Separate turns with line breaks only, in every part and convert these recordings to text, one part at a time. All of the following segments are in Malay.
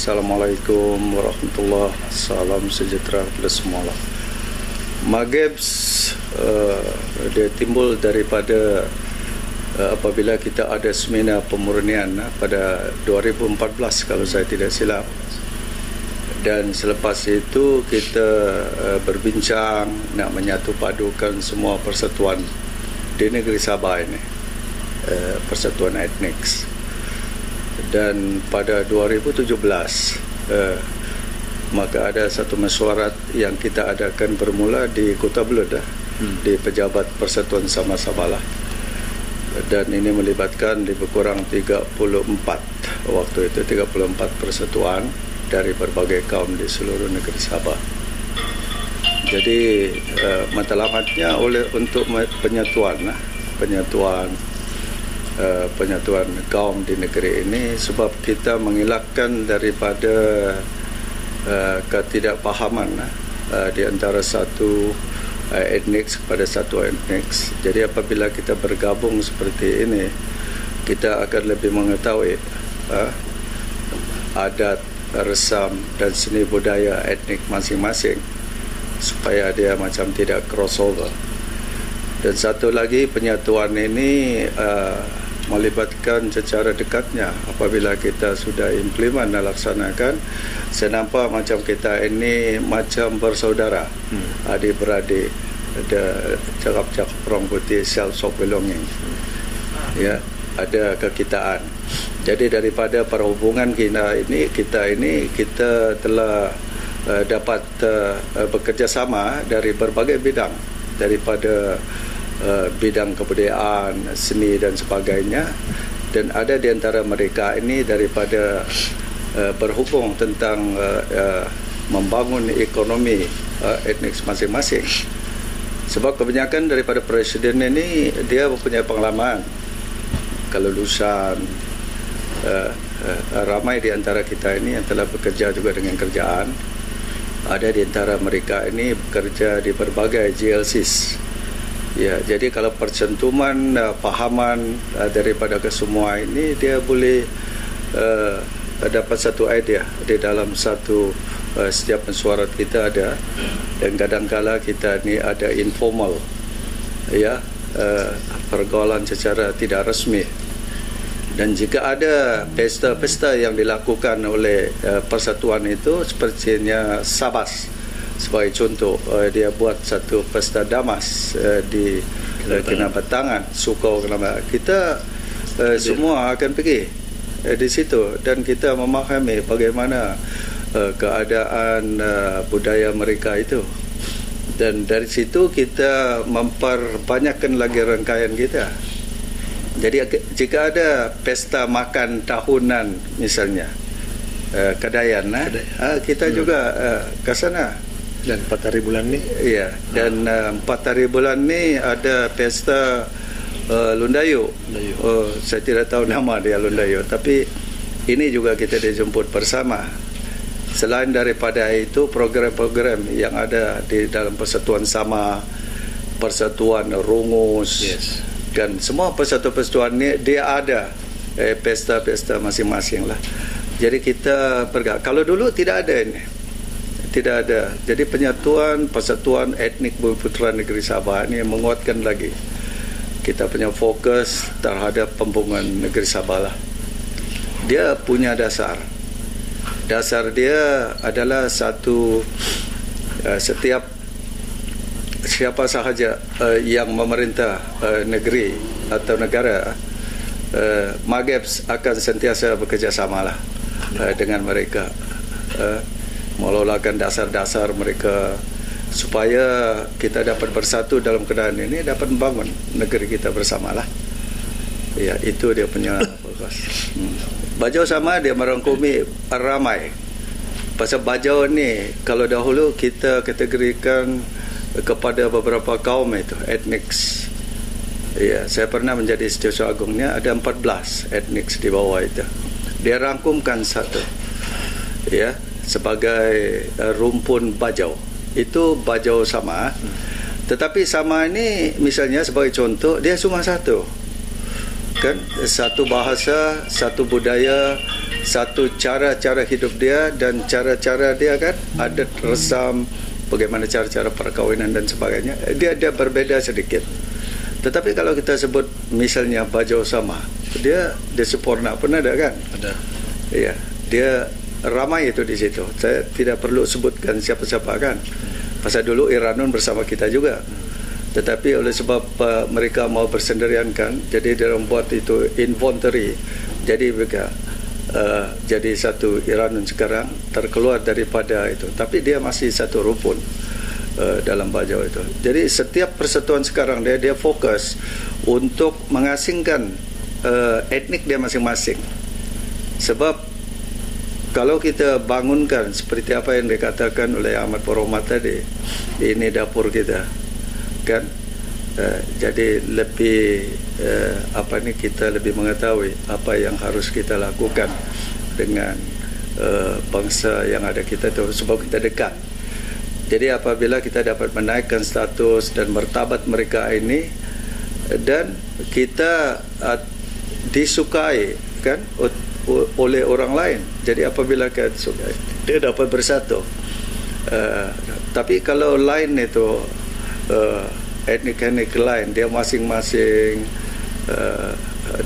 Assalamualaikum warahmatullahi wabarakatuh. Salam sejahtera kepada semua. Magabs dia timbul daripada apabila kita ada seminar pemurnian pada 2014 kalau saya tidak silap. Dan selepas itu kita berbincang nak menyatu padukan semua persatuan di negeri Sabah ini, persatuan etnik. Dan pada 2017 maka ada satu mesyuarat yang kita adakan bermula di Kota Belud, di Pejabat Persatuan Sama Sabah lah. Dan ini melibatkan lebih kurang 34 waktu itu 34 persatuan dari berbagai kaum di seluruh negeri Sabah. Jadi matlamatnya untuk penyatuan kaum di negeri ini, sebab kita mengelakkan daripada ketidakpahaman di antara satu etnik kepada satu etnik. Jadi apabila kita bergabung seperti ini, kita akan lebih mengetahui adat, resam dan seni budaya etnik masing-masing supaya dia macam tidak crossover. Dan satu lagi, penyatuan ini melibatkan secara dekatnya apabila kita sudah implement dan laksanakan. Saya nampak macam kita ini macam bersaudara, adik-beradik, ada cakap-cakap orang putih, self of belonging, ya, ada kekitaan. Jadi daripada perhubungan kita ini kita telah dapat bekerjasama dari berbagai bidang, daripada bidang kebudayaan, seni dan sebagainya. Dan ada di antara mereka ini daripada berhubung tentang membangun ekonomi etnik masing-masing. Sebab kebanyakan daripada presiden ini dia mempunyai pengalaman kelulusan. Ramai di antara kita ini yang telah bekerja juga dengan kerjaan. Ada di antara mereka ini bekerja di berbagai GLCs. Ya, jadi kalau percentuman pahaman daripada kesemua ini, dia boleh dapat satu idea di dalam satu setiap mesyuarat kita ada. Dan kadang-kala kita ni ada informal, ya, pergaulan secara tidak resmi. Dan jika ada pesta-pesta yang dilakukan oleh persatuan itu, sepertinya Sabas sebagai contoh, dia buat satu pesta damas di Kinabatangan, Sukau Kinabatangan. Kita semua akan pergi di situ dan kita memahami bagaimana keadaan budaya mereka itu. Dan dari situ kita memperbanyakkan lagi rangkaian kita. Jadi jika ada pesta makan tahunan misalnya, Kedayan, kita juga ke sana.
Dan 4 hari bulan ni?
Ya, dan 4 hari bulan ni ada pesta Lundayu. Saya tidak tahu nama dia Lundayu, tapi ini juga kita dijemput bersama. Selain daripada itu, program-program yang ada di dalam Persatuan Sama, Persatuan Rungus, dan semua persatuan-persatuan ni dia ada pesta-pesta masing-masing lah. Jadi kita kalau dulu tidak ada ini. Tidak ada. Jadi penyatuan persatuan etnik Bumiputera Negeri Sabah ini menguatkan lagi kita punya fokus terhadap pembangunan negeri Sabah lah. Dia punya dasar dia adalah satu, setiap siapa sahaja yang memerintah negeri atau negara, Magabs akan sentiasa bekerjasama lah dengan mereka, melolakan dasar-dasar mereka supaya kita dapat bersatu dalam keadaan ini, dapat membangun negeri kita bersamalah. Ya, itu dia punya fokus. Bajau Sama dia merangkumi ramai. Pasal Bajau ni kalau dahulu kita kategorikan kepada beberapa kaum itu etnik. Ya, saya pernah menjadi setiausaha agungnya, ada 14 etnik di bawah itu. Dia rangkumkan satu, ya, sebagai rumpun Bajau. Itu Bajau Sama. Tetapi Sama ini misalnya sebagai contoh, dia cuma satu. Kan, satu bahasa, satu budaya, satu cara-cara hidup dia dan cara-cara dia kan, adat resam, bagaimana cara-cara perkawinan dan sebagainya, dia berbeza sedikit. Tetapi kalau kita sebut misalnya baju sama, dia sempurna pun ada kan?
Ada.
Ya, dia ramai itu di situ. Saya tidak perlu sebutkan siapa-siapa kan. Pasal dulu Iranun bersama kita juga. Tetapi oleh sebab mereka mau bersendirian kan, jadi dia buat itu inventory. Jadi mereka jadi satu Iranun sekarang terkeluar daripada itu. Tapi dia masih satu rukun dalam bajau itu. Jadi setiap persatuan sekarang dia fokus untuk mengasingkan etnik dia masing-masing. Sebab kalau kita bangunkan seperti apa yang dikatakan oleh Ahmad Poromat tadi, ini dapur kita kan, jadi lebih kita lebih mengetahui apa yang harus kita lakukan dengan bangsa yang ada kita tu, sebab kita dekat. Jadi apabila kita dapat menaikkan status dan martabat mereka ini, dan kita disukai kan oleh orang lain, jadi apabila kita sukai, dia dapat bersatu. Tapi kalau lain itu etnik-etnik lain, dia masing-masing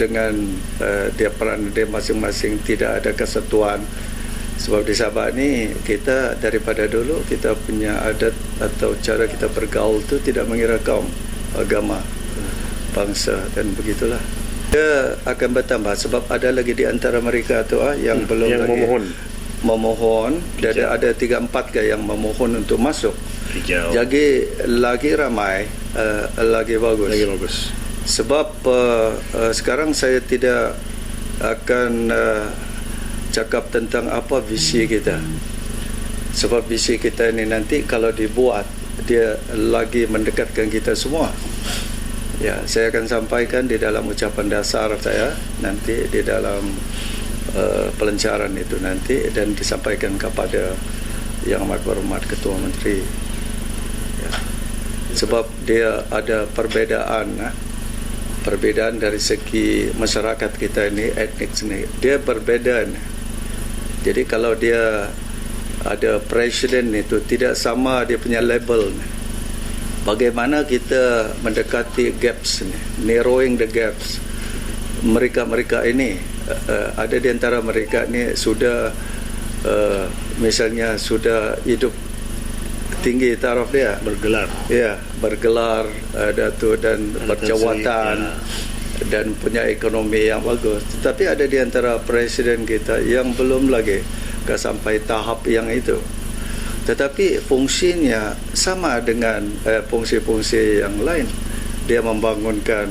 dengan dia peran dia masing-masing, tidak ada kesatuan. Sebab di Sabah ni kita daripada dulu kita punya adat atau cara kita bergaul tu tidak mengira kaum, agama, bangsa, dan begitulah. Dia akan bertambah sebab ada lagi di antara mereka tu yang belum
yang
lagi
memohon.
Dan ada 3-4 yang memohon untuk masuk.
Hijau.
Jadi lagi ramai, lagi bagus. Sebab sekarang saya tidak akan cakap tentang apa visi kita. Sebab visi kita ini nanti kalau dibuat, dia lagi mendekatkan kita semua. Ya, saya akan sampaikan di dalam ucapan dasar saya nanti di dalam pelancaran itu nanti, dan disampaikan kepada Yang Amat Berhormat Ketua Menteri. Ya. Sebab dia ada perbedaan dari segi masyarakat kita ini, etnik sini. Dia berbeda. Jadi kalau dia ada presiden itu tidak sama dia punya label. Bagaimana kita mendekati gaps ni, narrowing the gaps. Mereka ini ada di antara mereka ni sudah misalnya sudah hidup tinggi taraf dia, bergelar datuk dan berjawatan dan punya ekonomi yang bagus. Tetapi ada di antara presiden kita yang belum lagi sampai tahap yang itu. Tetapi fungsinya sama dengan fungsi-fungsi yang lain. Dia membangunkan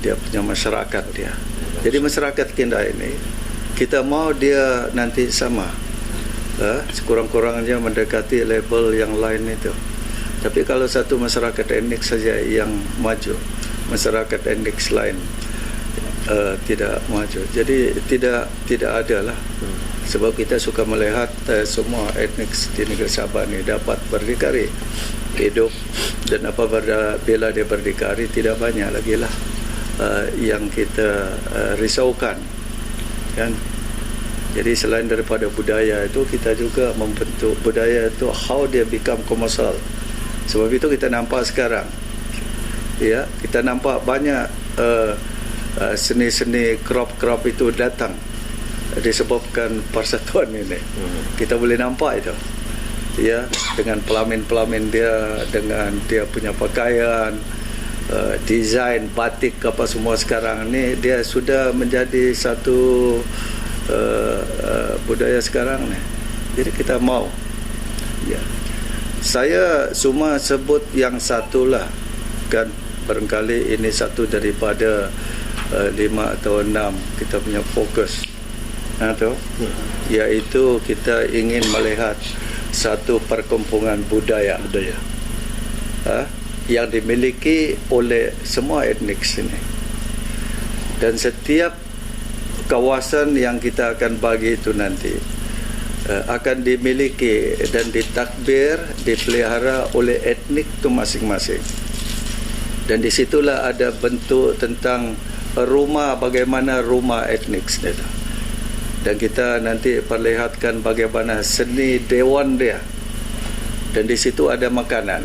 dia punya masyarakat dia. Jadi masyarakat kita ini, kita mau dia nanti sama, sekurang-kurangnya mendekati level yang lain itu. Tapi kalau satu masyarakat etnik saja yang maju, masyarakat etnik lain tidak maju. Jadi tidak ada lah. Sebab kita suka melihat semua etnik di negeri Sabah ni dapat berdikari hidup, dan apabila dia berdikari tidak banyak lagi lah yang kita risaukan kan. Jadi selain daripada budaya itu, kita juga membentuk budaya itu how dia become commercial. Sebab itu kita nampak sekarang, ya, kita nampak banyak seni-seni crop itu datang disebabkan persatuan ini. Kita boleh nampak itu, ya, dengan pelamin-pelamin dia, dengan dia punya pakaian, desain batik apa semua sekarang ni, dia sudah menjadi satu budaya sekarang ni. Jadi kita mau, ya, saya cuma sebut yang satulah kan, barangkali ini satu daripada 5 atau 6 kita punya fokus. Iaitu kita ingin melihat satu perkumpulan budaya yang dimiliki oleh semua etnik sini, dan setiap kawasan yang kita akan bagi itu nanti akan dimiliki dan ditakbir, dipelihara oleh etnik itu masing-masing. Dan disitulah ada bentuk tentang rumah, bagaimana rumah etnik itu. dan kita nanti perlihatkan bagaimana seni dewan dia, dan di situ ada makanan,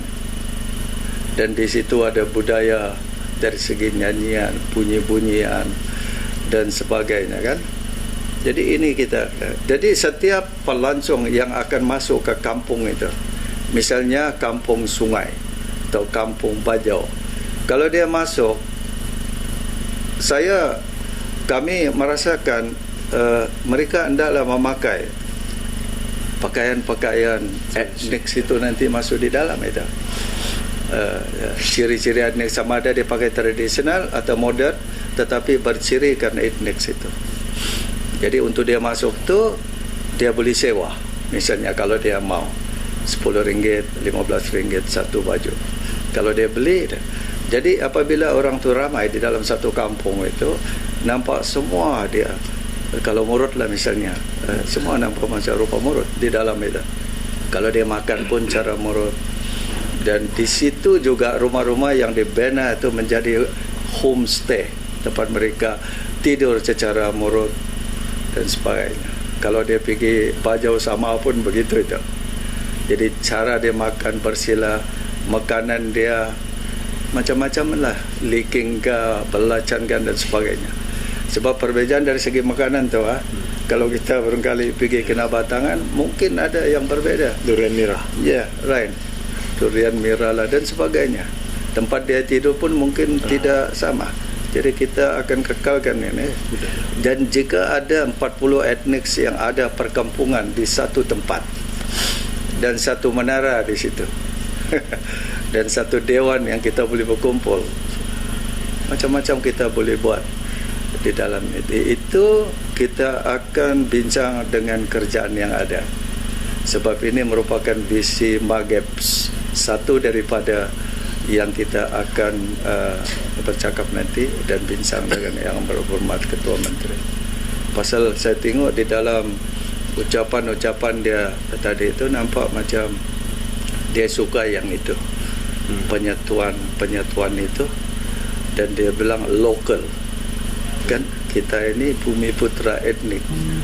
dan di situ ada budaya dari segi nyanyian, bunyi-bunyian dan sebagainya kan. Jadi ini kita, jadi setiap pelancong yang akan masuk ke kampung itu, misalnya kampung Sungai atau kampung Bajau, kalau dia masuk, kami merasakan mereka hendaklah memakai pakaian-pakaian etnik itu nanti masuk di dalam itu. Ciri-ciri etnik sama ada dia pakai tradisional atau modern, tetapi berciri karena etnik itu. Jadi untuk dia masuk tu, dia boleh sewa. Misalnya kalau dia mau RM10, RM15 satu baju. Kalau dia beli, jadi apabila orang tu ramai di dalam satu kampung itu, nampak semua dia. Kalau murut lah misalnya, semua nampak macam rupa murut di dalam itu. Kalau dia makan pun cara murut. Dan di situ juga rumah-rumah yang dibina itu menjadi homestay, tempat mereka tidur secara murut dan sebagainya. Kalau dia pergi Bajau sama pun begitu itu. Jadi cara dia makan bersila, makanan dia macam-macam lah, liking ke, belacan kan dan sebagainya. Sebab perbezaan dari segi makanan tu kalau kita barangkali pergi ke Batangan, mungkin ada yang berbeza.
Durian merah.
Ya, right. Durian merah lah dan sebagainya. Tempat dia tidur pun mungkin tidak sama. Jadi kita akan kekalkan ini. Dan jika ada 40 etnik yang ada perkampungan di satu tempat dan satu menara di situ dan satu dewan yang kita boleh berkumpul, macam-macam kita boleh buat di dalam itu. Kita akan bincang dengan kerjaan yang ada, sebab ini merupakan visi Mageps, satu daripada yang kita akan bercakap nanti dan bincang dengan yang berhormat Ketua Menteri. Pasal saya tengok di dalam ucapan-ucapan dia tadi itu nampak macam dia suka yang itu, penyatuan itu, dan dia bilang lokal. Kan kita ini bumi putra etnik,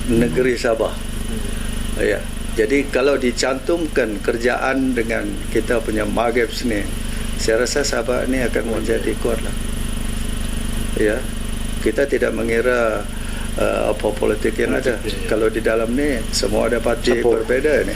negeri Sabah. Ya. Jadi kalau dicantumkan kerjaan dengan kita punya Mageps ni, saya rasa Sabah ni akan menjadi kuat lah. Ya, kita tidak mengira apa politik yang ada. Kalau di dalam ni semua ada parti berbeza ni.